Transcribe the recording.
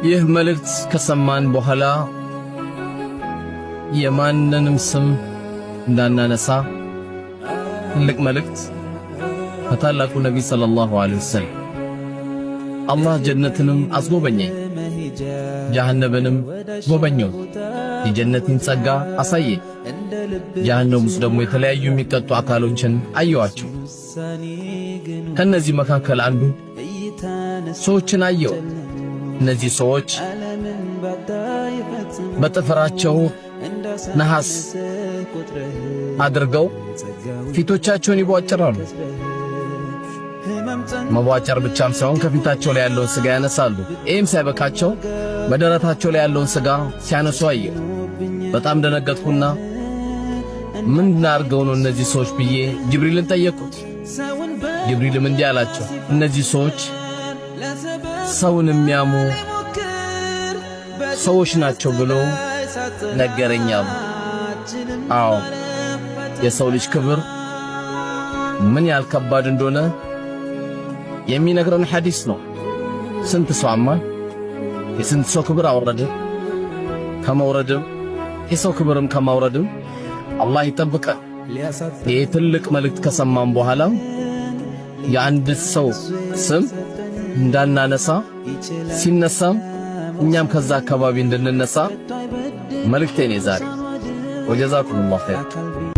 ይህ መልእክት ከሰማን በኋላ የማንንም ስም እንዳናነሳ ትልቅ መልእክት ከታላቁ ነብይ ሰለላሁ ዐለይሂ ወሰለም አላህ ጀነትንም አስጎበኘኝ ጀሃነምንም ጎበኘው የጀነትን ጸጋ አሳየኝ ጀሃነም ውስጥ ደግሞ የተለያዩ የሚቀጡ አካሎችን አየዋቸው ከነዚህ መካከል አንዱ ሰዎችን አየው እነዚህ ሰዎች በጥፍራቸው ነሐስ አድርገው ፊቶቻቸውን ይቧጭራሉ መቧጨር ብቻም ሳይሆን ከፊታቸው ላይ ያለውን ስጋ ያነሳሉ ኤም ሳይበቃቸው በደረታቸው ላይ ያለውን ስጋ ሲያነሱ አየው በጣም ደነገጥኩና ምን እናርገው ነው እነዚህ ሰዎች ብዬ ጅብሪልን ጠየቁት ጅብሪልም እንዲህ አላቸው እነዚህ ሰዎች ሰውን የሚያሙ ሰዎች ናቸው ብሎ ነገረኛም አዎ የሰው ልጅ ክብር ምን ያህል ከባድ እንደሆነ የሚነግረን ሐዲስ ነው ስንት ሰው አማ የስንት ሰው ክብር አወረደ ከመውረድም የሰው ክብርም ከማውረድም አላህ ይጠብቀን ይሄ ትልቅ መልእክት ከሰማን በኋላ የአንድ ሰው ስም እንዳናነሳ ሲነሳም እኛም ከዛ አካባቢ እንድንነሳ መልእክቴ ነው ዛሬ ወጀዛኩሙላሁ ኸይር